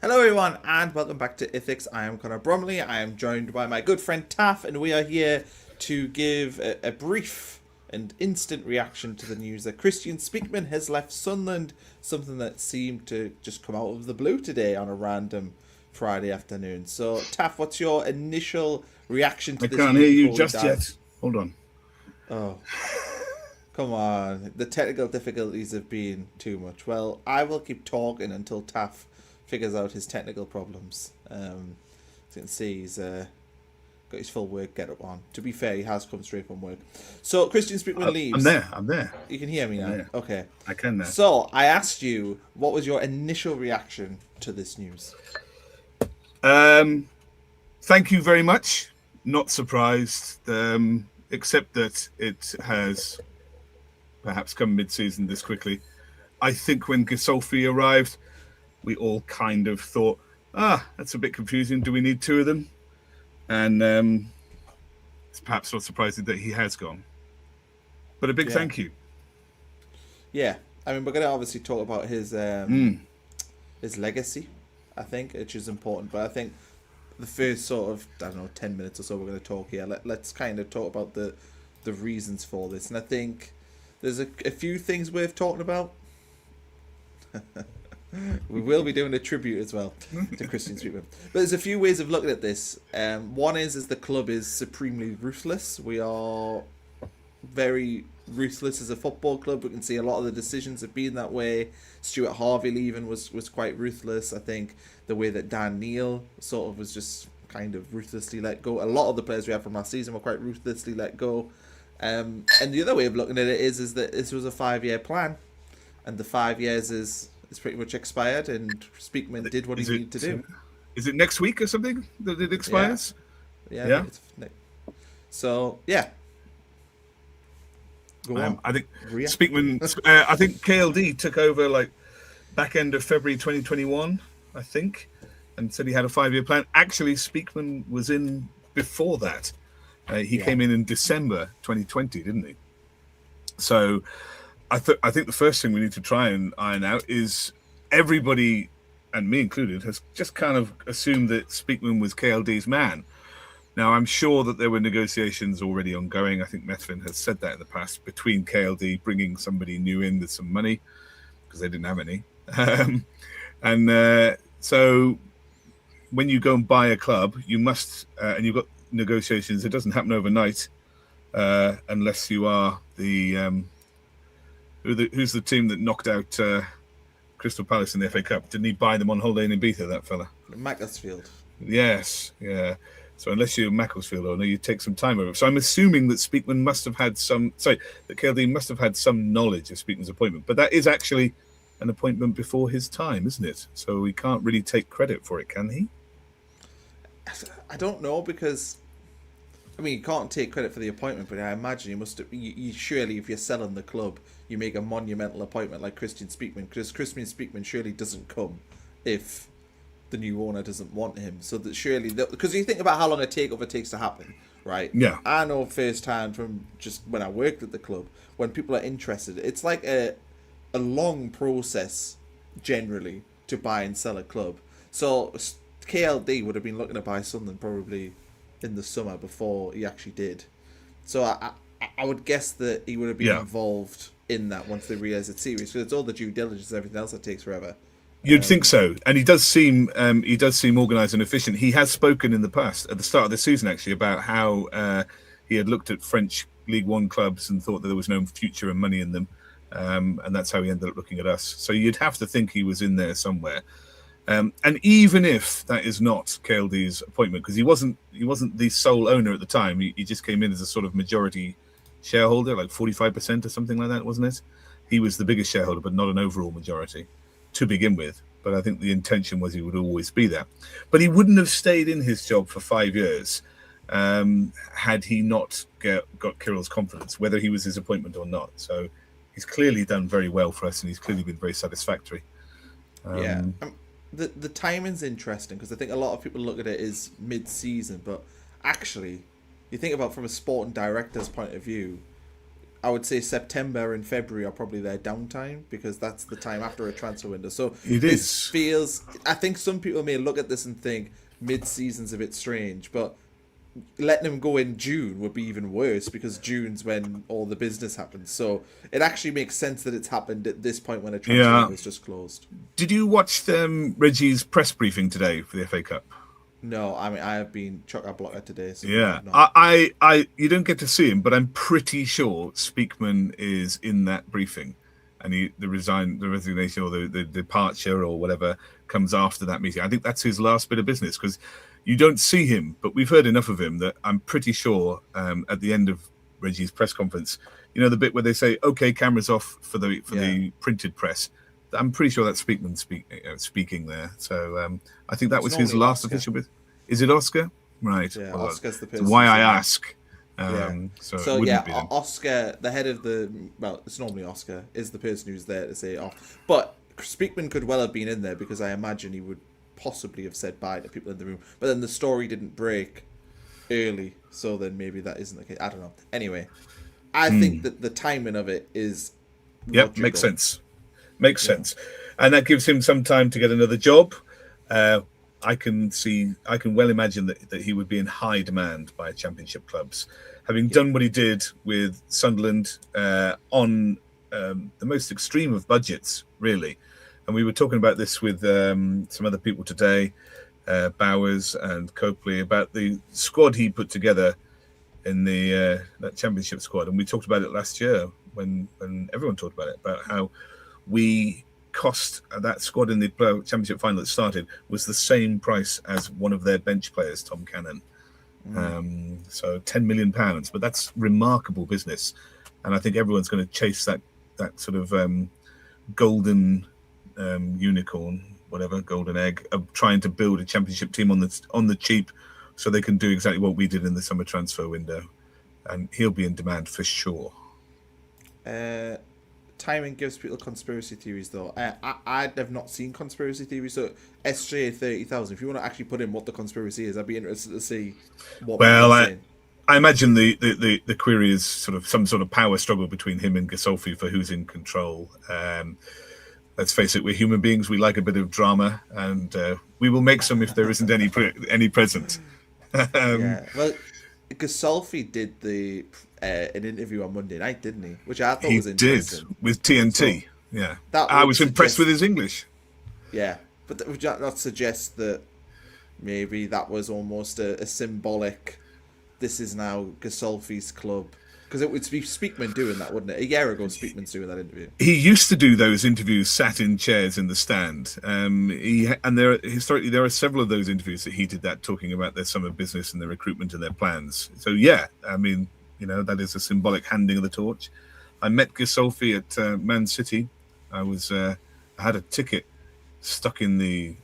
Hello everyone and welcome back to Ethics. I am Connor Bromley. I am joined by my good friend Taff, and we are here to give a brief and instant reaction to the news that Kristjaan Speakman has left Sunderland, something that seemed to just come out of the blue today on a random Friday afternoon. So Taff, what's your initial reaction to I this can't news hear you before we just dive? yet. Hold on. Oh, come on. The technical difficulties have been too much. Well, I will keep talking until Taff figures out his technical problems. As you can see, he's got his full work get up on. To be fair, he has come straight from work. So, Kristjaan Speakman leaves. I'm there. You can hear me now? There. Okay. I can now. So, I asked you, what was your initial reaction to this news? Thank you very much. Not surprised, except that it has perhaps come mid-season this quickly. I think when Gisolfi arrived, we all kind of thought, that's a bit confusing. Do we need two of them? And it's perhaps not surprising that he has gone. But a big thank you. Yeah. I mean, we're going to obviously talk about his legacy, I think, which is important. But I think the first sort of, 10 minutes or so we're going to talk here. Let's kind of talk about the reasons for this. And I think there's a few things worth talking about. We will be doing a tribute as well to Kristjaan Speakman. But there's a few ways of looking at this. One is the club is supremely ruthless. We are very ruthless as a football club. We can see a lot of the decisions have been that way. Stuart Harvey leaving was quite ruthless. I think the way that Dan Neil sort of was just kind of ruthlessly let go. A lot of the players we had from last season were quite ruthlessly let go. And the other way of looking at it is that this was a 5-year plan, and the 5 years is pretty much expired, and Speakman did what he needed to do. Is it next week or something that it expires? Yeah. So, yeah. Go on. I think Speakman, I think KLD took over like back end of February 2021, I think, and said he had a 5-year plan. Actually, Speakman was in before that. He came in December 2020, didn't he? So I think the first thing we need to try and iron out is everybody, and me included, has just kind of assumed that Speakman was KLD's man. Now, I'm sure that there were negotiations already ongoing. I think Methven has said that in the past, between KLD bringing somebody new in with some money, because they didn't have any. So when you go and buy a club, you must, and you've got negotiations, it doesn't happen overnight, unless you are the... Who's the team that knocked out Crystal Palace in the FA Cup? Didn't he buy them on holiday in Ibiza, that fella? Macclesfield. Yes, yeah. So unless you're a Macclesfield owner, you take some time over. So I'm assuming that Speakman must have had that KLD must have had some knowledge of Speakman's appointment. But that is actually an appointment before his time, isn't it? So he can't really take credit for it, can he? I don't know, because you can't take credit for the appointment, but I imagine you must have. You surely, if you're selling the club, you make a monumental appointment like Kristjaan Speakman, because Kristjaan Speakman surely doesn't come if the new owner doesn't want him. So that surely, because you think about how long a takeover takes to happen, right? Yeah. I know firsthand from just when I worked at the club, when people are interested, it's like a long process generally to buy and sell a club. So KLD would have been looking to buy something probably in the summer before he actually did. So I would guess that he would have been involved in that once they realised it's serious, because it's all the due diligence and everything else that takes forever. You'd think so, and he does seem organised and efficient. He has spoken in the past, at the start of the season actually, about how he had looked at French League One clubs and thought that there was no future and money in them, and that's how he ended up looking at us. So you'd have to think he was in there somewhere. And even if that is not KLD's appointment, because he wasn't the sole owner at the time, he just came in as a sort of majority shareholder, like 45% or something like that, wasn't it? He was the biggest shareholder, but not an overall majority to begin with. But I think the intention was he would always be there. But he wouldn't have stayed in his job for 5 years had he not got Kirill's confidence, whether he was his appointment or not. So he's clearly done very well for us, and he's clearly been very satisfactory. The timing's interesting, because I think a lot of people look at it as mid-season, but actually, you think about from a sporting director's point of view, I would say September and February are probably their downtime, because that's the time after a transfer window. So this feels, I think some people may look at this and think mid-season's a bit strange, but letting him go in June would be even worse, because June's when all the business happens. So it actually makes sense that it's happened at this point when a transfer window is just closed. Did you watch Reggie's press briefing today for the FA Cup? No, I mean, I have been chock-a-block today. So yeah, I you don't get to see him, but I'm pretty sure Speakman is in that briefing, and the resignation or the departure or whatever comes after that meeting. I think that's his last bit of business, because you don't see him, but we've heard enough of him that I'm pretty sure at the end of Reggie's press conference, you know, the bit where they say, "Okay, cameras off for the printed press." I'm pretty sure that's Speakman speaking there. So I think that was his last official bit. Is it Oscar? Right. Yeah, well, Oscar's the person. That's why I ask. So yeah, Oscar, the head of it's normally Oscar, is the person who's there to say off. But Speakman could well have been in there, because I imagine he would possibly have said bye to people in the room. But then the story didn't break early, so then maybe that isn't the case. I don't know. Anyway, I think that the timing of it is logical. Makes sense. Makes sense. And that gives him some time to get another job. I can well imagine that he would be in high demand by championship clubs, having done what he did with Sunderland on the most extreme of budgets, really. And we were talking about this with some other people today, Bowers and Copley, about the squad he put together in that championship squad. And we talked about it last year when everyone talked about it, about how we cost that squad in the championship final that started was the same price as one of their bench players, Tom Cannon. So £10 million, but that's remarkable business. And I think everyone's going to chase that sort of golden unicorn, whatever, golden egg, of trying to build a championship team on the cheap, so they can do exactly what we did in the summer transfer window. And he'll be in demand for sure. Timing gives people conspiracy theories, though. I have not seen conspiracy theories, so SJ 30,000. If you want to actually put in what the conspiracy is, I'd be interested to see what. Well, I imagine the query is sort of some sort of power struggle between him and Gasolfi for who's in control. Let's face it, we're human beings. We like a bit of drama, and we will make some if there isn't any present. Well, Gasolfi did an interview on Monday night, didn't he? Which I thought was interesting. He did, with TNT. So, I was impressed with his English. Yeah, but that would not suggest that maybe that was almost a symbolic, this is now Gasolfi's club? Because it would be Speakman doing that, wouldn't it? A year ago, Speakman's doing that interview. He used to do those interviews sat in chairs in the stand. Historically, there are several of those interviews that he did that, talking about their summer business and their recruitment and their plans. So, yeah, I mean, you know, that is a symbolic handing of the torch. I met Gasolfi at Man City. I had a ticket stuck in the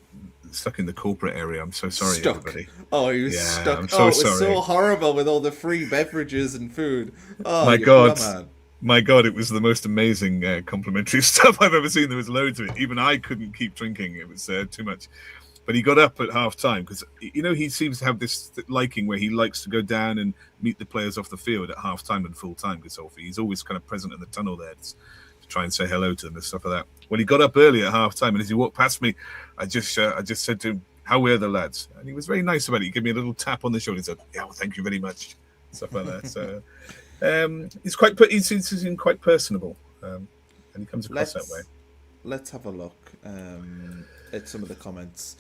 corporate area. I'm so sorry, everybody. Oh, he was stuck. It was so horrible with all the free beverages and food. Oh, my God, it was the most amazing complimentary stuff I've ever seen. There was loads of it. Even I couldn't keep drinking. It was too much. But he got up at half time because, you know, he seems to have this liking where he likes to go down and meet the players off the field at half time and full time. Gasolfi, he's always kind of present in the tunnel there to try and say hello to them and stuff like that. Well, he got up early at half time, and as he walked past me, I just said to him, "How were the lads?" And he was very nice about it. He gave me a little tap on the shoulder and said, "Yeah, well, thank you very much," stuff like that. So he's quite personable, and he comes across that way. Let's have a look at some of the comments.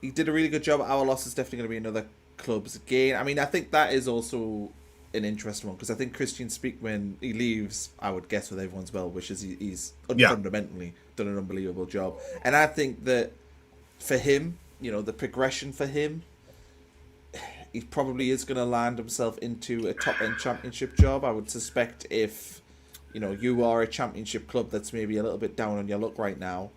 He did a really good job. Our loss is definitely going to be another club's gain. I mean, I think that is also an interesting one, because I think Kristjaan Speakman, he leaves, I would guess, with everyone's well wishes. He's fundamentally done an unbelievable job. And I think that for him, you know, the progression for him, he probably is going to land himself into a top-end championship job. I would suspect if, you know, you are a championship club that's maybe a little bit down on your luck right now,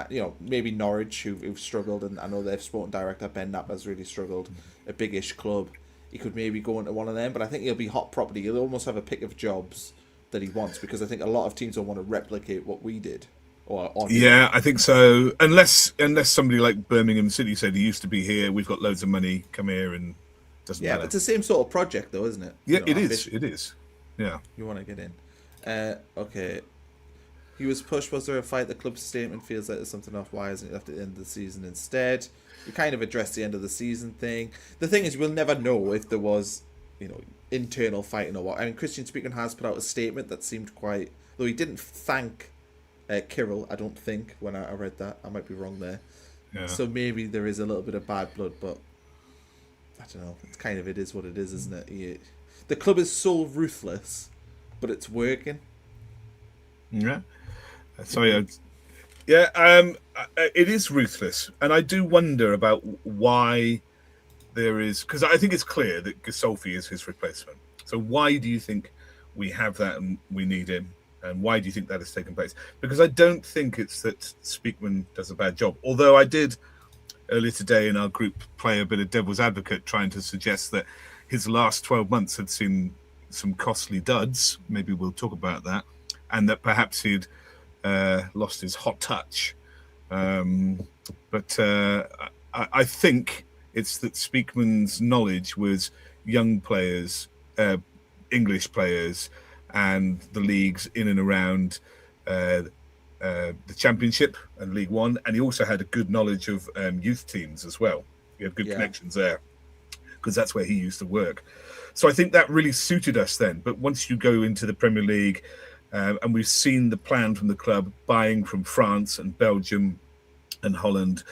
you know, maybe Norwich, who've struggled, and I know their sporting director, Ben Knapp, has really struggled, a big-ish club. He could maybe go into one of them, but I think he'll be hot property. He'll almost have a pick of jobs that he wants, because I think a lot of teams will want to replicate what we did. I think so. Unless somebody like Birmingham City said, he used to be here, we've got loads of money, come here, and doesn't matter. But it's the same sort of project, though, isn't it? Yeah, it is. Yeah. You want to get in. Okay. He was pushed. Was there a fight? The club's statement feels like there's something off. Why isn't it left at the end of the season instead? We kind of addressed the end of the season thing. The thing is, we'll never know if there was, internal fighting or what. I mean, Kristjaan Speakman has put out a statement that seemed quite... Though he didn't thank Kirill, I don't think, when I read that. I might be wrong there. Yeah. So maybe there is a little bit of bad blood, but I don't know. It's kind of, it is what it is, isn't it? The club is so ruthless, but it's working. Yeah. Sorry. It is ruthless, and I do wonder about why there is, because I think it's clear that Gasolfi is his replacement. So why do you think we have that and we need him? And why do you think that has taken place? Because I don't think it's that Speakman does a bad job. Although I did earlier today in our group play a bit of devil's advocate, trying to suggest that his last 12 months had seen some costly duds. Maybe we'll talk about that. And that perhaps he'd lost his hot touch. But I think it's that Speakman's knowledge was young players, English players, and the leagues in and around the Championship and League One. And he also had a good knowledge of youth teams as well. He had good connections there because that's where he used to work. So I think that really suited us then. But once you go into the Premier League, and we've seen the plan from the club buying from France and Belgium and Holland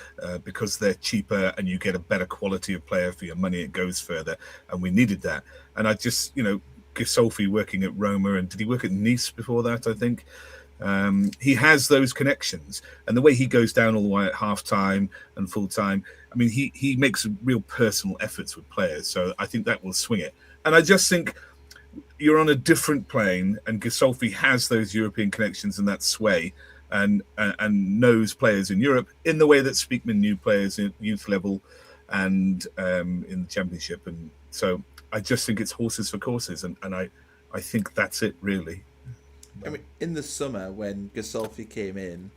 because they're cheaper and you get a better quality of player for your money, it goes further. And we needed that. And I just, Gasolfi working at Roma, and did he work at Nice before that, I think? He has those connections. And the way he goes down all the way at half-time and full-time, I mean, he makes real personal efforts with players. So I think that will swing it. And I just think you're on a different plane, and Gasolfi has those European connections and that sway and knows players in Europe in the way that Speakman knew players at youth level and in the Championship. And so I just think it's horses for courses, and I think that's it, really. I mean, in the summer when Gasolfi came in,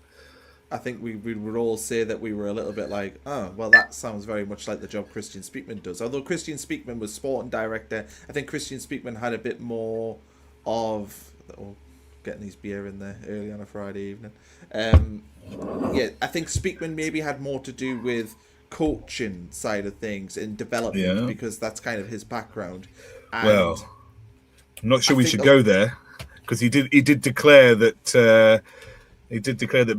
I think we would all say that we were a little bit like, oh, well, that sounds very much like the job Kristjaan Speakman does. Although Kristjaan Speakman was sporting director, I think Kristjaan Speakman had a bit more of... Oh, getting his beer in there early on a Friday evening. I think Speakman maybe had more to do with coaching side of things and development because that's kind of his background. And well, I'm not sure we should go there because he did declare that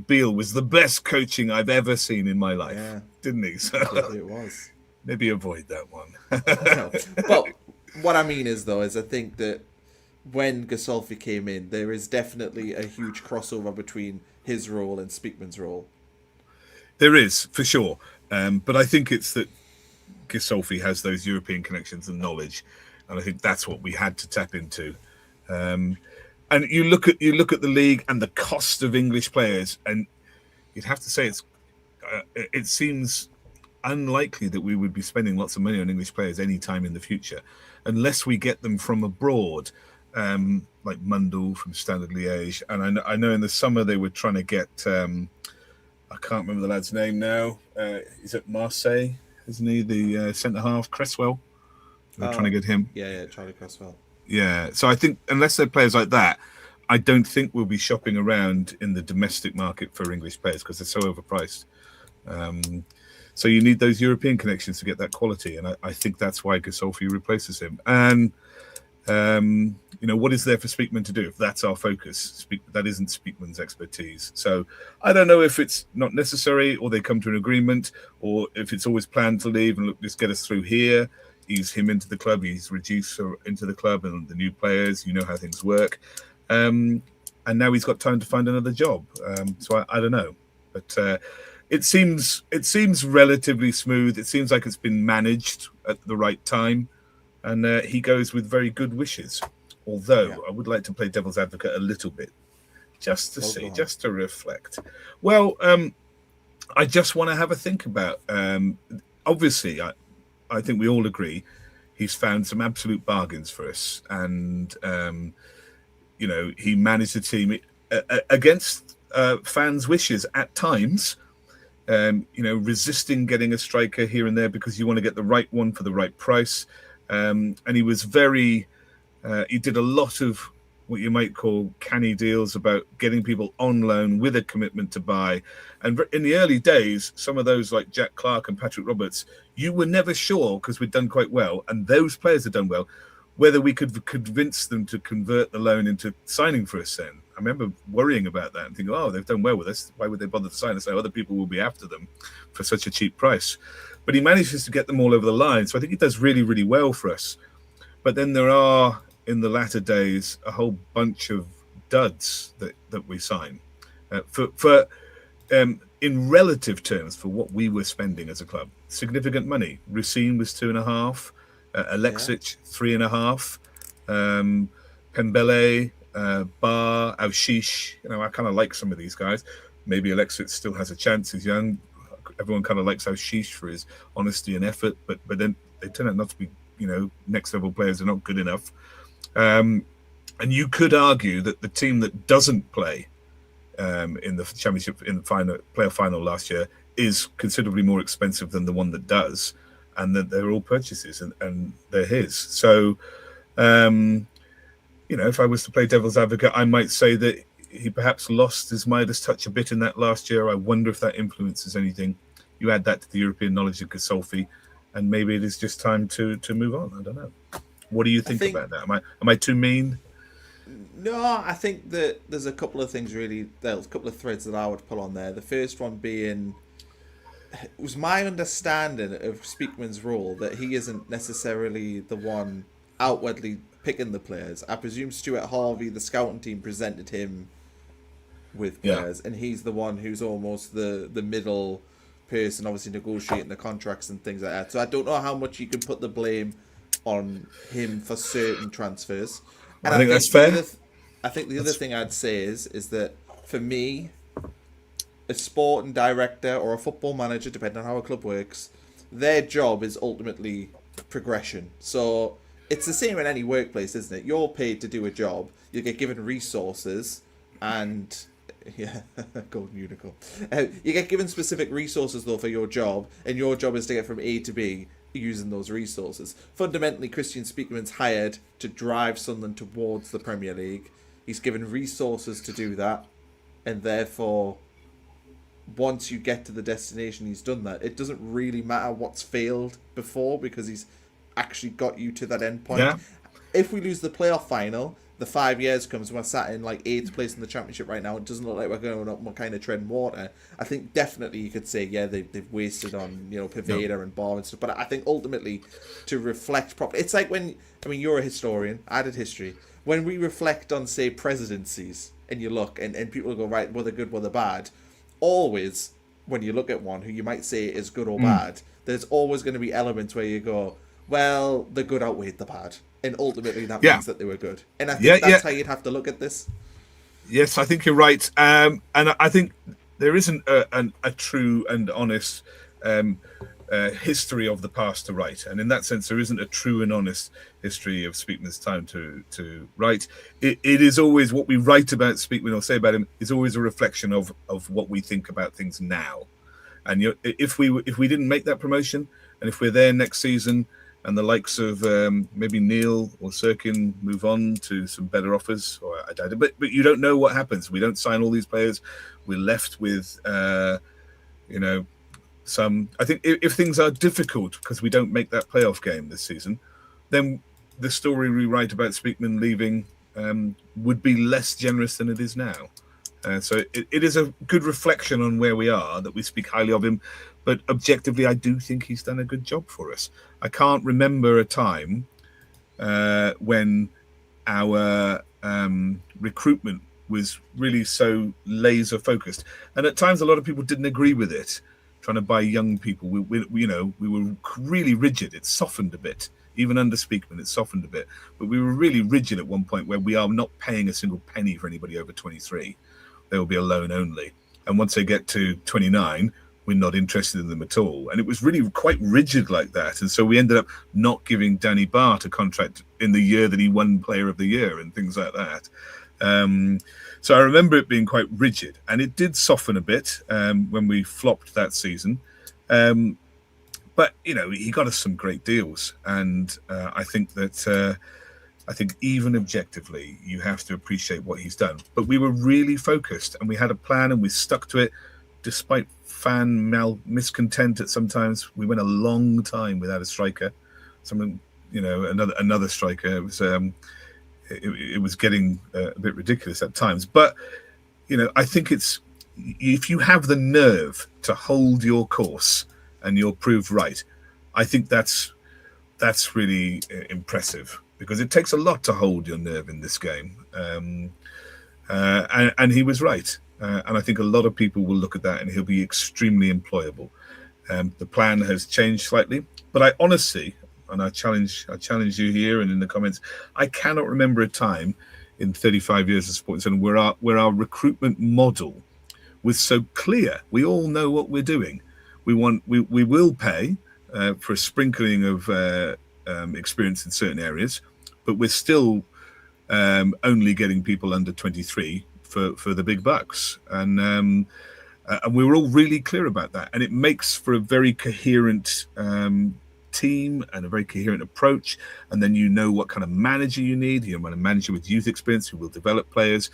Beale was the best coaching I've ever seen in my life, didn't he? So it was. Maybe avoid that one. No. But what I mean is I think that when Gasolfi came in, there is definitely a huge crossover between his role and Speakman's role. There is, for sure. But I think it's that Gasolfi has those European connections and knowledge, and I think that's what we had to tap into. And you look at the league and the cost of English players, and you'd have to say it seems unlikely that we would be spending lots of money on English players any time in the future, unless we get them from abroad, like Mundell from Standard Liège. And I know in the summer they were trying to get. I can't remember the lad's name now. He's at Marseille, isn't he? The centre half, Cresswell. They're trying to get him. Yeah, Charlie Cresswell. Yeah, so I think unless they're players like that, I don't think we'll be shopping around in the domestic market for English players because they're so overpriced. So you need those European connections to get that quality, and I think that's why Gasolfi replaces him. And what is there for Speakman to do if that's our focus? That isn't Speakman's expertise. So I don't know if it's not necessary or they come to an agreement or if it's always planned to leave and look, just get us through here. Ease him into the club. He's reduced into the club and the new players. You know how things work. And now he's got time to find another job. So I don't know. But it seems relatively smooth. It seems like it's been managed at the right time. And he goes with very good wishes. Although I would like to play devil's advocate a little bit. Just to see, just to reflect. Well, I just want to have a think about... obviously, I think we all agree he's found some absolute bargains for us. And, he managed the team against fans' wishes at times, resisting getting a striker here and there because you want to get the right one for the right price. And he was very He did a lot of what you might call canny deals about getting people on loan with a commitment to buy. And in the early days, some of those like Jack Clark and Patrick Roberts, you were never sure, because we'd done quite well, and those players had done well, whether we could convince them to convert the loan into signing for us then. I remember worrying about that and thinking, oh, they've done well with us. Why would they bother to sign us? So other people will be after them for such a cheap price. But he manages to get them all over the line. So I think he does really, really well for us. But then there are, in the latter days, a whole bunch of duds that we sign. In relative terms, for what we were spending as a club, significant money. Racine was 2.5, Alexic 3.5, Pembele, Bar, Aushish. I kind of like some of these guys. Maybe Alexic still has a chance. He's young. Everyone kind of likes Aushish for his honesty and effort, but then they turn out not to be, next level players are not good enough. And you could argue that the team that doesn't play in the championship, in the playoff final last year, is considerably more expensive than the one that does, and that they're all purchases and they're his. So, if I was to play devil's advocate, I might say that he perhaps lost his Midas touch a bit in that last year. I wonder if that influences anything. You add that to the European knowledge of Gasolfi, and maybe it is just time to move on. I don't know. What do you think about that? Am I too mean? No, I think that there's a couple of things really. There's a couple of threads that I would pull on there. The first one being, it was my understanding of Speakman's role that he isn't necessarily the one outwardly picking the players. I presume Stuart Harvey, the scouting team, presented him with players, and he's the one who's almost the middle person, obviously negotiating the contracts and things like that. So I don't know how much you can put the blame on him for certain transfers. And I think that's fair. I think the other thing I'd say is that for me, a sporting director or a football manager, depending on how a club works, their job is ultimately progression. So it's the same in any workplace, isn't it? You're paid to do a job, you get given resources, and golden unicorn. You get given specific resources though for your job, and your job is to get from A to B using those resources. Fundamentally, Kristjaan Speakman's hired to drive Sunderland towards the Premier League. He's given resources to do that, and therefore, once you get to the destination, he's done that. It doesn't really matter what's failed before, because he's actually got you to that end point. Yeah. If we lose the playoff final, the 5 years comes, we're sat in like 8th place in the championship right now. It doesn't look like we're going up more kind of treading water. I think definitely you could say, they've wasted on, Paveda and Bar and stuff. But I think ultimately, to reflect properly, it's like when, you're a historian, I did history. When we reflect on, say, presidencies, and you look, and people go, right, were they good, were they bad? Always, when you look at one who you might say is good or bad, there's always going to be elements where you go, well, the good outweighed the bad. And ultimately, that means that they were good. And I think that's how you'd have to look at this. Yes, I think you're right. And I think there isn't a true and honest history of the past to write. And in that sense, there isn't a true and honest history of Speakman's time to write. It is always what we write about Speakman or say about him is always a reflection of what we think about things now. And if we didn't make that promotion, and if we're there next season, and the likes of maybe Neil or Sirkin move on to some better offers, or I doubt it. But you don't know what happens. We don't sign all these players. We're left with, some. I think if things are difficult because we don't make that playoff game this season, then the story we write about Speakman leaving would be less generous than it is now. So it is a good reflection on where we are that we speak highly of him. But objectively, I do think he's done a good job for us. I can't remember a time when our recruitment was really so laser focused. And at times, a lot of people didn't agree with it, trying to buy young people. We were really rigid. It softened a bit. Even under Speakman, it softened a bit. But we were really rigid at one point where we are not paying a single penny for anybody over 23. They will be a loan only. And once they get to 29, we're not interested in them at all. And it was really quite rigid like that. And so we ended up not giving Danny Bart a contract in the year that he won Player of the Year and things like that. So I remember it being quite rigid. And it did soften a bit when we flopped that season. But, he got us some great deals. And I think that I think even objectively, you have to appreciate what he's done. But we were really focused, and we had a plan, and we stuck to it, despite fan miscontent at sometimes. We went a long time without a striker. Another striker. It was getting a bit ridiculous at times. But I think it's, if you have the nerve to hold your course and you're proved right, I think that's really impressive, because it takes a lot to hold your nerve in this game. And he was right. And I think a lot of people will look at that and he'll be extremely employable. The plan has changed slightly, but I honestly, and I challenge you here and in the comments, I cannot remember a time in 35 years of sports and where our recruitment model was so clear. We all know what we're doing. We will pay for a sprinkling of experience in certain areas, but we're still only getting people under 23 for the big bucks, and we were all really clear about that, and it makes for a very coherent team and a very coherent approach. And then what kind of manager you need. You want a manager with youth experience who will develop players.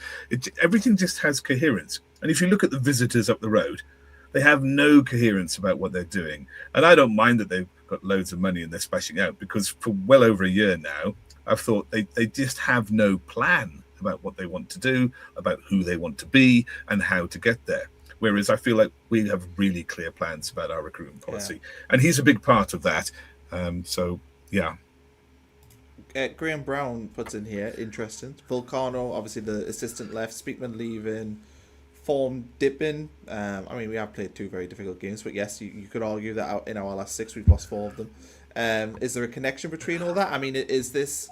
Everything just has coherence. And if you look at the visitors up the road, they have no coherence about what they're doing. And I don't mind that they've got loads of money and they're splashing out, because for well over a year now, I've thought they just have no plan about what they want to do, about who they want to be, and how to get there. Whereas I feel like we have really clear plans about our recruitment policy. Yeah. And he's a big part of that. So, yeah. Graham Brown puts in here, interesting. Vulcano, obviously the assistant left, Speakman leaving, form dipping. I mean, we have played 2 very difficult games, but yes, you could argue that in our last 6, we've lost 4 of them. Is there a connection between all that? I mean, is this,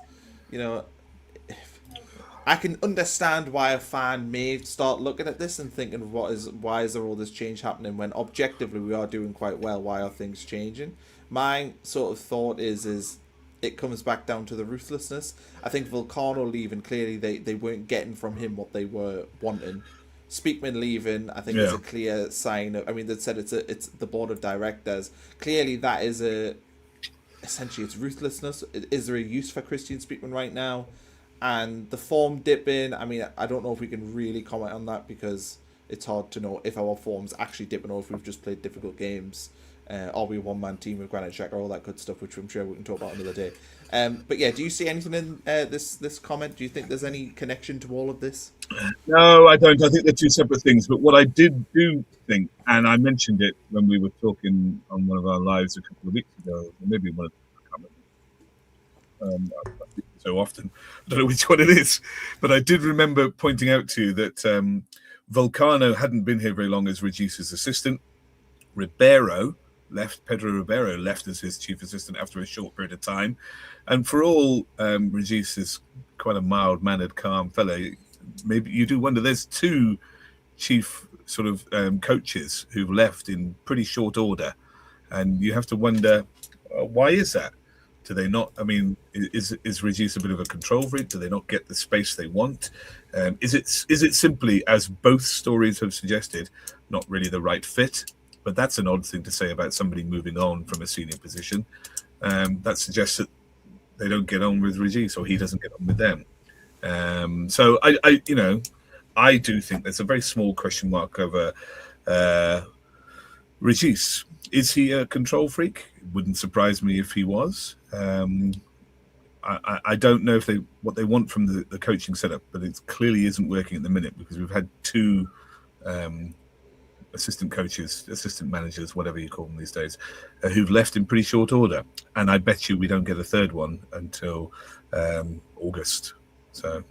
I can understand why a fan may start looking at this and thinking, why is there all this change happening when objectively we are doing quite well? Why are things changing? My sort of thought is it comes back down to the ruthlessness. I think Vulcano leaving, clearly they weren't getting from him what they were wanting. Speakman leaving, I think, is a clear sign of, I mean, they said it's the board of directors. Clearly that is essentially it's ruthlessness. Is there a use for Kristjaan Speakman right now? And the form dipping, I mean, I don't know if we can really comment on that, because it's hard to know if our form's actually dipping or if we've just played difficult games. Are we a one-man team with Granite Xhaka, all that good stuff, which I'm sure we can talk about another day. But yeah, do you see anything in this comment? Do you think there's any connection to all of this? No, I don't. I think they're 2 separate things. But what I do think, and I mentioned it when we were talking on one of our lives a couple of weeks ago, or maybe one of them, so often, I don't know which one it is, but I did remember pointing out to you that Vulcano hadn't been here very long as Regis's assistant. Pedro Ribeiro left as his chief assistant after a short period of time. And for all Regis is quite a mild-mannered, calm fellow, maybe you do wonder, there's 2 chief sort of coaches who've left in pretty short order. And you have to wonder, why is that? Do they not, I mean, is Regis a bit of a control freak? Do they not get the space they want? Is it simply, as both stories have suggested, not really the right fit? But that's an odd thing to say about somebody moving on from a senior position. That suggests that they don't get on with Regis, or he doesn't get on with them. So I do think there's a very small question mark over Regis. Is he a control freak? It wouldn't surprise me if he was. I don't know what they want from the coaching setup, but it clearly isn't working at the minute, because we've had 2 assistant coaches, assistant managers, whatever you call them these days, who've left in pretty short order. And I bet you we don't get a 3rd one until August. So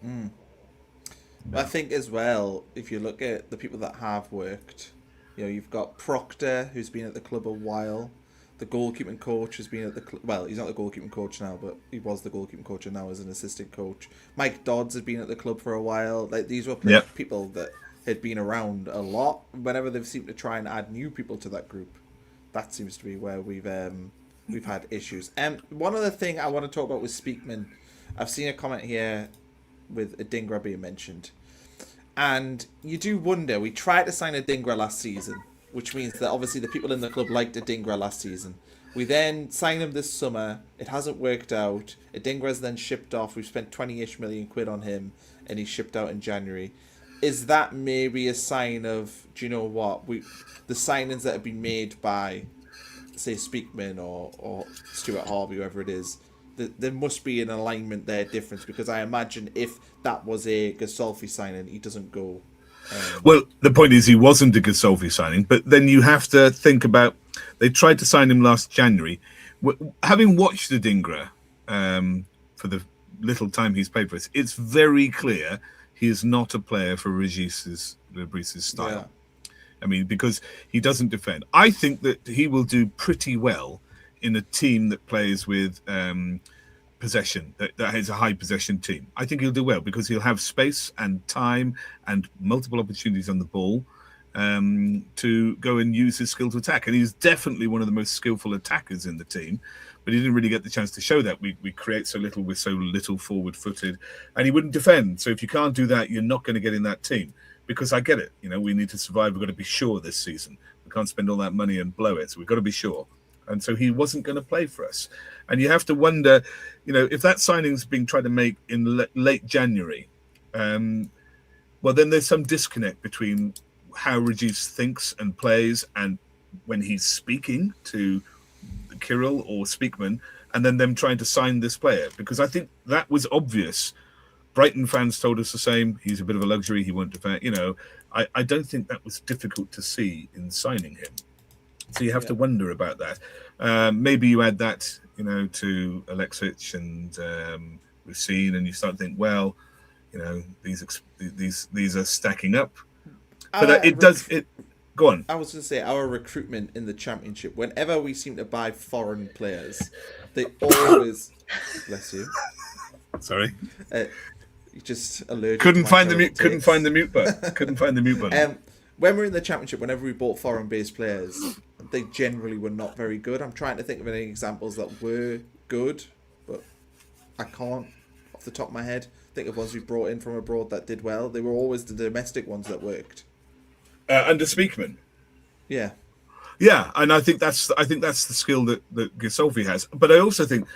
I think as well, if you look at the people that have worked, you've got Proctor, who's been at the club a while. The goalkeeping coach has been at the club. Well, he's not the goalkeeping coach now, but he was the goalkeeping coach and now is an assistant coach. Mike Dodds had been at the club for a while. Like, these were people that had been around a lot. Whenever they've seemed to try and add new people to that group, that seems to be where we've had issues. One other thing I want to talk about was Speakman. I've seen a comment here with Adingra being mentioned, and you do wonder. We tried to sign Adingra last season, which means that obviously the people in the club liked Adingra last season, We then sign him this summer. It hasn't worked out. Adingra's then shipped off. We've spent 20-ish million quid on him, and he's shipped out in January. Is that maybe a sign of, do you know what, the signings that have been made by, say, Speakman or Stuart Harvey, whoever it is, there must be an alignment there difference, because I imagine if that was a Gasolfi signing, he doesn't go. Well, the point is he wasn't a Gasolfi signing, but then you have to think about, they tried to sign him last January. Having watched Adingra for the little time he's played for us, it's very clear he is not a player for Regis's style. Yeah. I mean, because he doesn't defend. I think that he will do pretty well in a team that plays with possession, that has a high possession team. I think he'll do well because he'll have space and time and multiple opportunities on the ball to go and use his skill to attack. And he's definitely one of the most skillful attackers in the team, but he didn't really get the chance to show that. We create so little, we're so little forward-footed, and he wouldn't defend. So if you can't do that, you're not going to get in that team. Because I get it, we need to survive. We've got to be sure this season. We can't spend all that money and blow it. So we've got to be sure. And so he wasn't going to play for us. And you have to wonder, if that signing's being tried to make in late January, well, then there's some disconnect between how Regis thinks and plays and when he's speaking to Kirill or Speakman, and then them trying to sign this player. Because I think that was obvious. Brighton fans told us the same. He's a bit of a luxury. He won't defend. I don't think that was difficult to see in signing him. So you have to wonder about that. Maybe you add that, to Alexic and Rusine, and you start to think, well, these are stacking up. But it does. Go on. I was going to say, our recruitment in the Championship, whenever we seem to buy foreign players, they always bless you. Sorry. You just allergic. Couldn't find the mute button. When we're in the Championship, whenever we bought foreign-based players, they generally were not very good. I'm trying to think of any examples that were good, but I can't off the top of my head think of ones we brought in from abroad that did well. They were always the domestic ones that worked. Under Speakman. Yeah. Yeah, and I think that's the skill that Gasolfi has. But I also think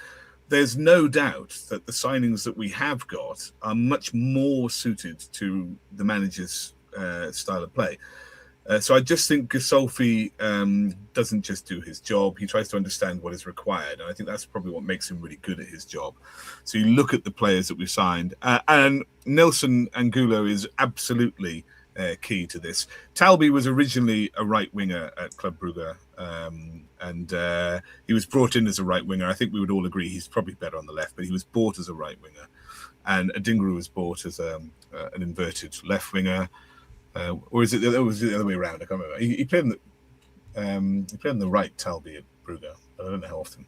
there's no doubt that the signings that we have got are much more suited to the manager's style of play. So I just think Gasolfi doesn't just do his job. He tries to understand what is required. And I think that's probably what makes him really good at his job. So you look at the players that we've signed. And Nelson Angulo is absolutely key to this. Talby was originally a right winger at Club Brugge. And he was brought in as a right winger. I think we would all agree he's probably better on the left, but he was bought as a right winger. And Adingra was bought as an inverted left winger. Or is it the other way around? I can't remember. He played on the right, Talby at Brugge. I don't know how often.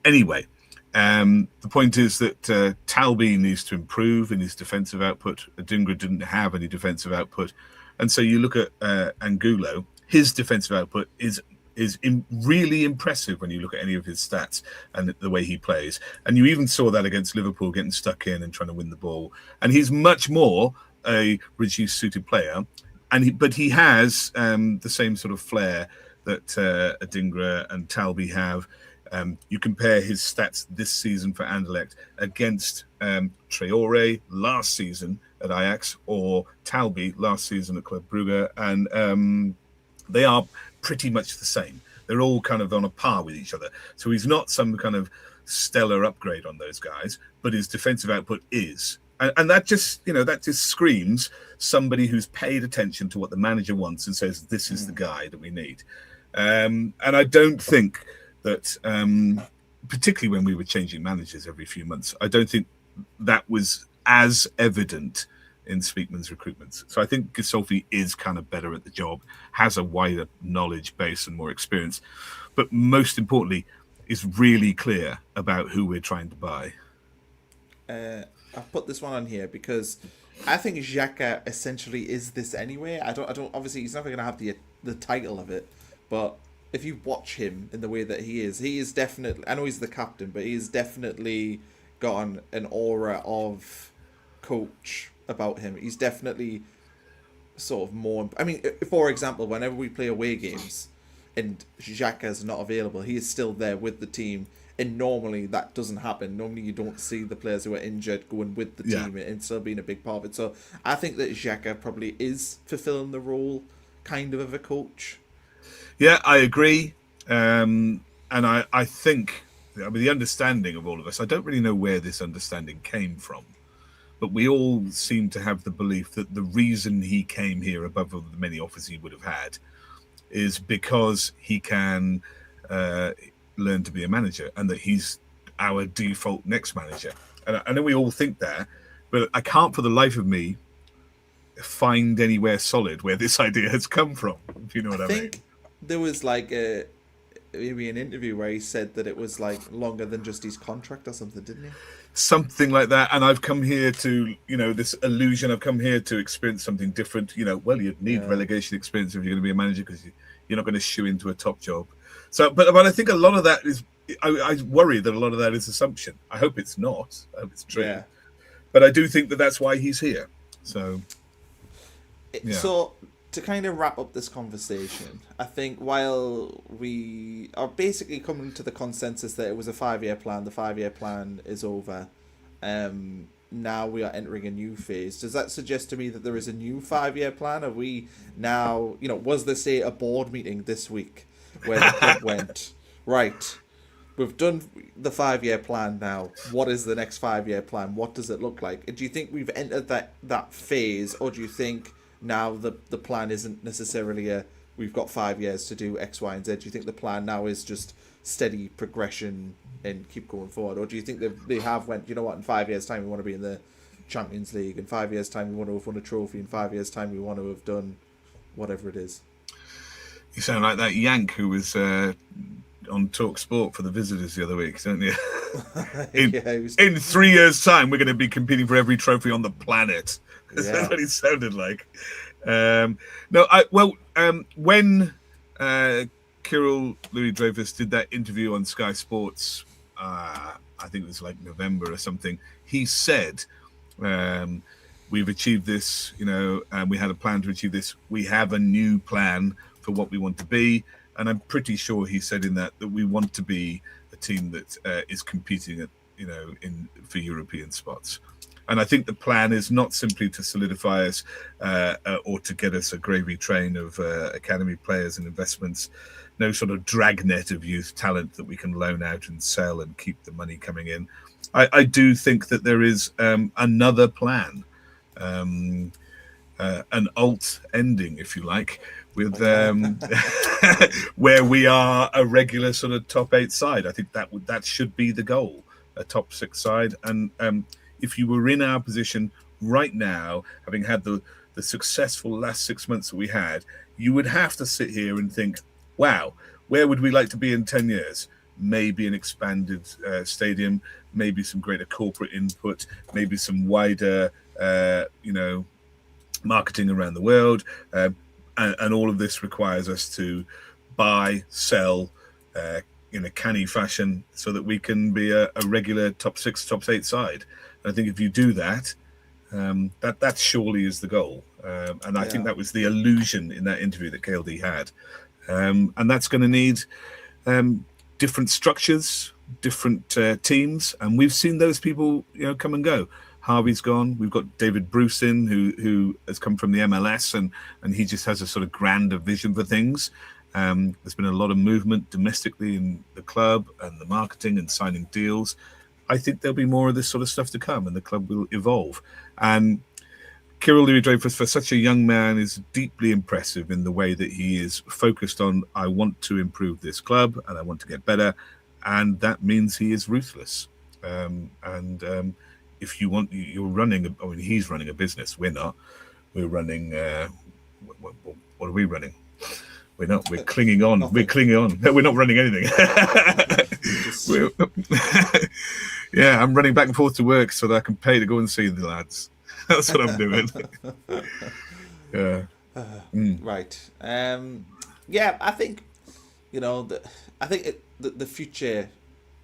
Anyway, the point is that Talby needs to improve in his defensive output. Adingra didn't have any defensive output. And so you look at Angulo, his defensive output is really impressive when you look at any of his stats and the way he plays. And you even saw that against Liverpool, getting stuck in and trying to win the ball. And he's much more a reduced suited player, but he has the same sort of flair that Adingra and Talby have. You compare his stats this season for Anderlecht against Traore last season at Ajax or Talby last season at Club Brugge, and they are pretty much the same. They're all kind of on a par with each other. So he's not some kind of stellar upgrade on those guys, but his defensive output is. And that just screams somebody who's paid attention to what the manager wants and says, this is the guy that we need. And I don't think that, particularly when we were changing managers every few months, I don't think that was as evident in Speakman's recruitment. So I think Gasolfi is kind of better at the job, has a wider knowledge base and more experience, but most importantly, is really clear about who we're trying to buy. I've put this one on here because I think Xhaka essentially is this anyway. I don't. Obviously, he's never going to have the title of it, but if you watch him in the way that he is definitely. I know he's the captain, but he's definitely got an aura of coach about him. He's definitely sort of more. I mean, for example, whenever we play away games, and Xhaka's not available, he is still there with the team. And normally that doesn't happen. Normally you don't see the players who are injured going with the team and still being a big part of it. So I think that Xhaka probably is fulfilling the role kind of a coach. Yeah, I agree. And I think, the understanding of all of us, I don't really know where this understanding came from, but we all seem to have the belief that the reason he came here above the many offers he would have had is because he can learn to be a manager and that he's our default next manager. And I know we all think that, but I can't for the life of me find anywhere solid where this idea has come from, if you know what I mean. I think there was like maybe an interview where he said that it was like longer than just his contract or something, didn't he? Something like that. And I've come here to, this illusion, I've come here to experience something different. Well, you'd need relegation experience if you're going to be a manager because you're not going to shoe into a top job. So, but I think a lot of that is, I worry that a lot of that is assumption. I hope it's not. I hope it's true. Yeah. But I do think that that's why he's here. So, yeah. So, to kind of wrap up this conversation, I think while we are basically coming to the consensus that it was a 5-year plan, the 5-year plan is over. Now we are entering a new phase. Does that suggest to me that there is a new 5-year plan? Are we now, was there, say, a board meeting this week where the club went, right, we've done the 5-year plan now. What is the next 5-year plan? What does it look like? Do you think we've entered that phase, or do you think now the plan isn't necessarily we've got 5 years to do X, Y, and Z? Do you think the plan now is just steady progression and keep going forward? Or do you think they have went, you know what, in 5 years' time we want to be in the Champions League, in 5 years' time we want to have won a trophy, in 5 years' time we want to have done whatever it is? You sound like that Yank who was on Talk Sport for the Visitors the other week, don't you? In 3 years' time, we're going to be competing for every trophy on the planet. That's what he sounded like. When Kirill Louis-Dreyfus did that interview on Sky Sports, I think it was like November or something, he said, we've achieved this, and we had a plan to achieve this. We have a new plan for what we want to be. And I'm pretty sure he said in that we want to be a team that is competing for European spots. And I think the plan is not simply to solidify us or to get us a gravy train of academy players and investments, no sort of dragnet of youth talent that we can loan out and sell and keep the money coming in. I do think that there is another plan, an alt ending, if you like, with where we are a regular sort of top 8 side. I think that should be the goal, a top 6 side. And if you were in our position right now, having had the successful last 6 months that we had, you would have to sit here and think, wow, where would we like to be in 10 years? Maybe an expanded stadium, maybe some greater corporate input, maybe some wider, marketing around the world. And all of this requires us to buy, sell in a canny fashion so that we can be a regular top 6, top 8 side. And I think if you do that, that surely is the goal. And I think that was the illusion in that interview that KLD had. And that's going to need different structures, different teams. And we've seen those people, come and go. Harvey's gone. We've got David Bruce in, who has come from the MLS, and he just has a sort of grander vision for things. There's been a lot of movement domestically in the club and the marketing and signing deals. I think there'll be more of this sort of stuff to come, and the club will evolve. And Kirill Louis-Dreyfus, for such a young man, is deeply impressive in the way that he is focused on, I want to improve this club and I want to get better. And that means he is ruthless. If you want, you're running, he's running a business. We're not. We're running, what are we running? We're not. We're clinging on. Nothing. We're clinging on. No, we're not running anything. Yeah, I'm running back and forth to work so that I can pay to go and see the lads. That's what I'm doing. Yeah. Right. I think, the future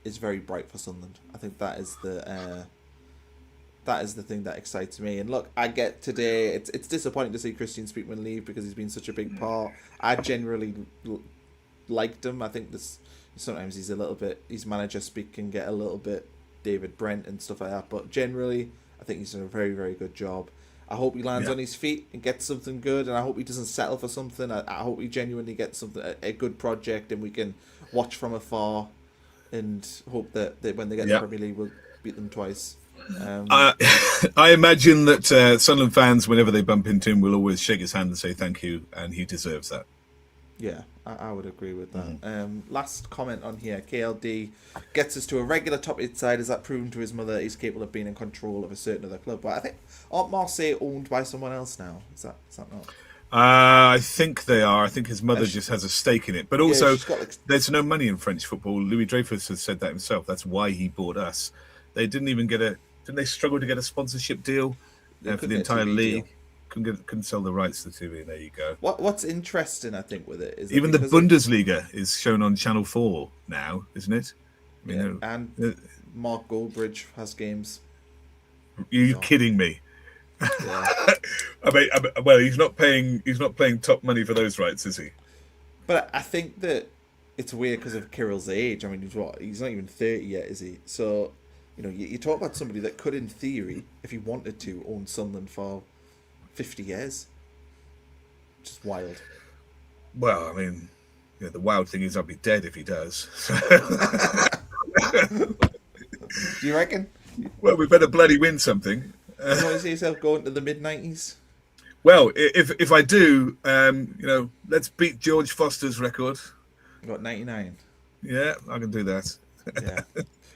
is very bright for Sunderland. I think that is the thing that excites me. And look, I get today, it's disappointing to see Kristjaan Speakman leave because he's been such a big part. I generally liked him. I think sometimes he's a little bit, his manager speak can get a little bit David Brent and stuff like that. But generally, I think he's done a very, very good job. I hope he lands on his feet and gets something good, and I hope he doesn't settle for something. I hope he genuinely gets something, a good project, and we can watch from afar and hope that when they get the Premier League, we'll beat them twice. I imagine that Sunderland fans, whenever they bump into him, will always shake his hand and say thank you, and he deserves that. Yeah, I would agree with that. Last comment on here. KLD gets us to a regular top 8 side. Is that proven to his mother he's capable of being in control of a certain other club? But I think, aren't Marseille owned by someone else now? Is that not? I think they are. I think his mother just has a stake in it. But also, there's no money in French football. Louis Dreyfus has said that himself. That's why he bought us. They didn't even get didn't they struggle to get a sponsorship deal for the entire league? Deal. Couldn't sell the rights to the TV. There you go. What's interesting, I think, with it is even the Bundesliga is shown on Channel 4 now, isn't it? I mean, and Mark Goldbridge has games. Are you kidding me? Yeah. I mean, well, he's not paying top money for those rights, is he? But I think that it's weird because of Kirill's age. I mean, he's not even 30 yet, is he? So, you talk about somebody that could, in theory, if he wanted to, own Sunderland for 50 years. Just wild. Well, I mean, the wild thing is I'll be dead if he does. Do you reckon? Well, we better bloody win something. You want to see yourself going to the mid-90s? Well, if I do, let's beat George Foster's record. What, 99? Yeah, I can do that. Yeah.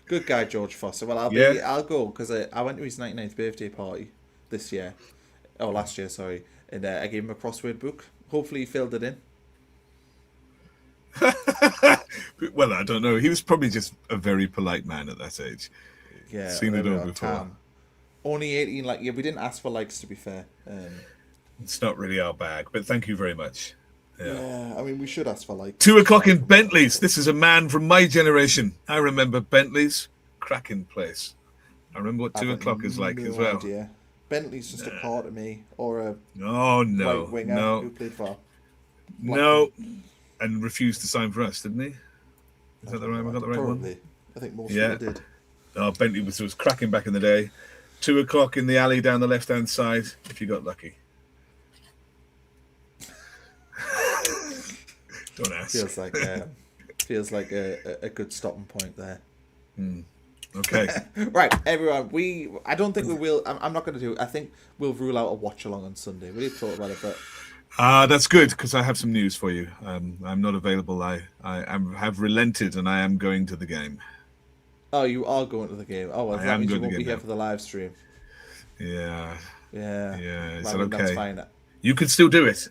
Good guy, George Foster. Well, I'll go because I went to his 99th birthday party this year. Oh, last year, sorry. And I gave him a crossword book. Hopefully he filled it in. Well, I don't know. He was probably just a very polite man at that age. Yeah. Seen it all before. Only 18, we didn't ask for likes, to be fair. It's not really our bag, but thank you very much. Yeah, I mean, we should ask for likes. 2 o'clock in Bentley's. This is a man from my generation. I remember Bentley's. Cracking place. I remember what 2 o'clock is like as well. Idea. Bentley's just a part of me, or a right winger who played for Blackpool. And refused to sign for us, didn't he? Is that the right? I got the right one. I think most people did. Oh, Bentley was cracking back in the day. 2 o'clock in the alley down the left-hand side, if you got lucky. Don't ask. Feels like a good stopping point there. Okay. Right, everyone. I don't think we will. I'm not going to do it. I think we'll rule out a watch along on Sunday. We did talk about it, but that's good because I have some news for you. I'm not available. I have relented and I am going to the game. Oh, you are going to the game. Oh, well, that means you won't be here for the live stream. Yeah. Is that okay? That's fine. You can still do it.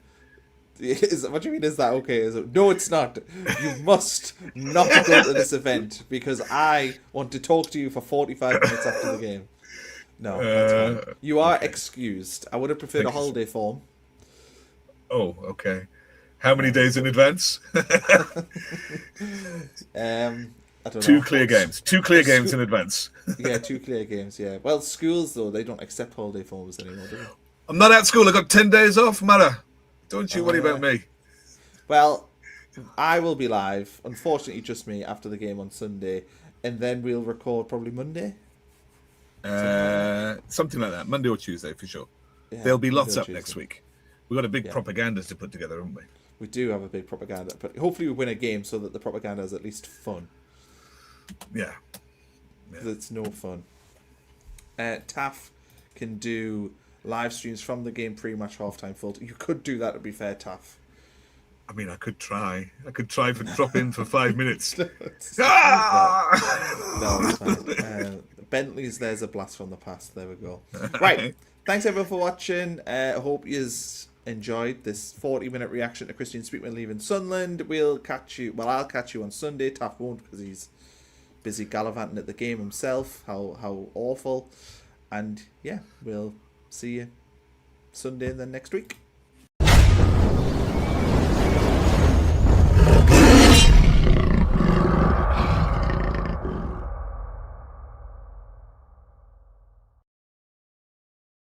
What do you mean? Is that okay? No, it's not. You must not go to this event because I want to talk to you for 45 minutes after the game. No, that's fine. You are excused. I would have preferred a holiday form. Oh, okay. How many days in advance? I don't know. 2 clear games. 2 clear games in advance. Yeah, 2 clear games. Yeah. Well, schools though they don't accept holiday forms anymore, do they? I'm not at school. I got 10 days off, Mara. Don't you worry about me. Well, I will be live. Unfortunately, just me after the game on Sunday, and then we'll record probably Monday. Something like that. Monday or Tuesday for sure. Yeah, there'll be lots up next week. We've got a big propaganda to put together, haven't we? We do have a big propaganda, but hopefully we win a game so that the propaganda is at least fun. Yeah. Because it's no fun. Taff can do live streams from the game pre-match, half-time, full. You could do that, to be fair, Taff. I mean, I could try. For drop in for 5 minutes. No, it's fine. Bentley's There's a Blast from the Past. There we go. Right. Thanks, everyone, for watching. I hope you enjoyed this 40-minute reaction to Kristjaan Speakman leaving Sunderland. I'll catch you on Sunday. Taff won't because he's busy gallivanting at the game himself. How awful. And, yeah, we'll see you Sunday and then next week.